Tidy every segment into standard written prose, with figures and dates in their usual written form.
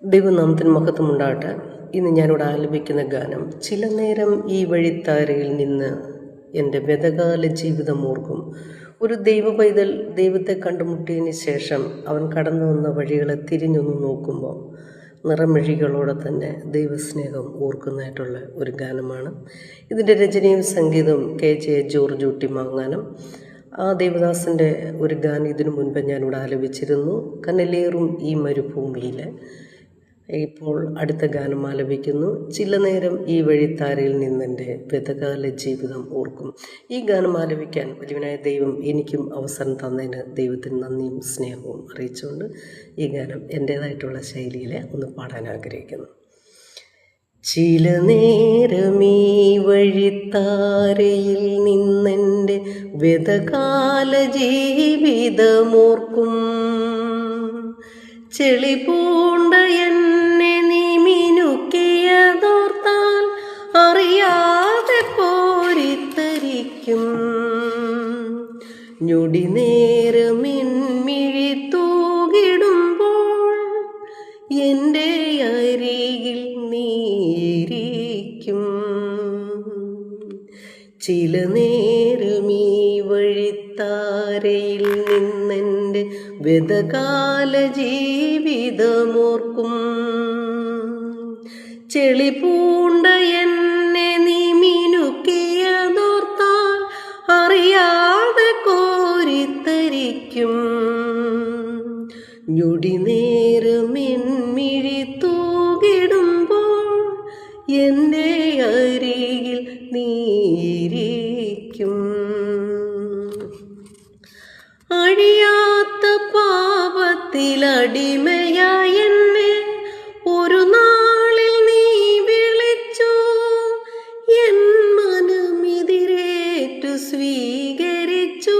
ദൈവനാമത്തിന് മഹത്വമുണ്ടാകട്ടെ. ഇന്ന് ഞാനിവിടെ ആലപിക്കുന്ന ഗാനം, ചില നേരം ഈ വഴിത്താരയിൽ നിന്ന് എൻ്റെ വ്യതകാല ജീവിതം ഓർക്കും. ഒരു ദൈവ പൈതൽ ദൈവത്തെ കണ്ടുമുട്ടിയതിന് ശേഷം അവൻ കടന്നു വന്ന വഴികളെ തിരിഞ്ഞൊന്ന് നോക്കുമ്പോൾ നിറമിഴികളോടെ തന്നെ ദൈവസ്നേഹം ഓർക്കുന്നതായിട്ടുള്ള ഒരു ഗാനമാണ്. ഇതിൻ്റെ രചനയും സംഗീതവും KJ ജോർജ് ഊട്ടിമാങ്ങാനം. ആ ദേവദാസൻ്റെ ഒരു ഗാനം ഇതിനു മുൻപ് ഞാനിവിടെ ആലപിച്ചിരുന്നു, കനലേറും ഈ മരുഭൂമിയിൽ. ഇപ്പോൾ അടുത്ത ഗാനം ആലപിക്കുന്നു, ചില നേരം ഈ വഴിത്താരയിൽ നിന്നെൻ്റെ വ്യതകാല ജീവിതം ഓർക്കും. ഈ ഗാനം ആലപിക്കാൻ വലിയവനായ ദൈവം എനിക്കും അവസരം തന്നതിന് ദൈവത്തിന് നന്ദിയും സ്നേഹവും അറിയിച്ചുകൊണ്ട് ഈ ഗാനം എൻ്റേതായിട്ടുള്ള ശൈലിയിൽ ഒന്ന് പാടാൻ ആഗ്രഹിക്കുന്നു. ചില നേരം ഈ വഴിത്താരയിൽ നിന്നെൻ്റെ വ്യതകാല ജീവിതമോർക്കും. ചെളി പൂണ്ട എന്നെ നീ മിനുക്കിയതോർത്താൽ അറിയാതെ കോരിത്തരിക്കും. ഞൊടി നേരം മിഴി തൂകിടുമ്പോൾ എൻ്റെ അരികിൽ നീരിക്കും. ചില നേരം ഈ വഴിത്താരയിൽ നിന്നെൻ്റെ വ്യതകാല ജീവിതമോർക്കും. ചെളി പൂണ്ട എന്നെ നീ മിനുക്കിയതോർത്താൽ അറിയാതെ കോരിത്തരിക്കും. ഞൊടി നേരം മിഴി തൂകിടുമ്പോൾ എൻ്റെ അരികിൽ നീരിക്കും. അഴിയാത്ത പാപത്തിലടിമയായ എന്നെ ഒരു നാളിൽ നീ വിളിച്ചു. എൻ മനമിതിരേറ്റു സ്വീകരിച്ചു.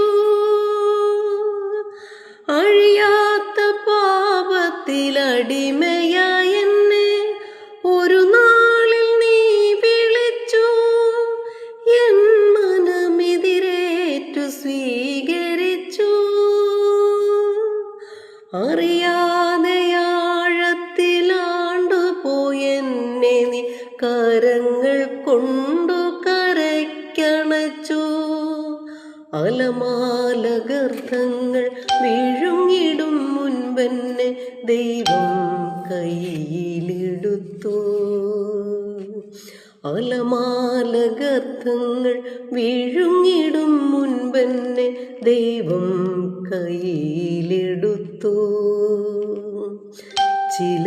അഴിയാത്ത പാപത്തിലടിമയായ എന്നെ ഒരു നാളിൽ നീ വിളിച്ചു. എൻ മനമിതിരേറ്റു സ്വീകരിച്ചു. അറിയാതെ ആഴത്തിലാണ്ടുപോയെന്നെ നീ കരങ്ങൾ കൊണ്ടു കരയ്ക്കണച്ചു. അലമാലഗർത്തങ്ങൾ വിഴുങ്ങിടും മുൻപെന്നെ ദൈവം കയ്യിലെടുത്തു. അലമാലഗർത്തങ്ങൾ വിഴുങ്ങിടും മുൻപെന്നെ ദൈവം കയ്യിലെടുത്തു. ചില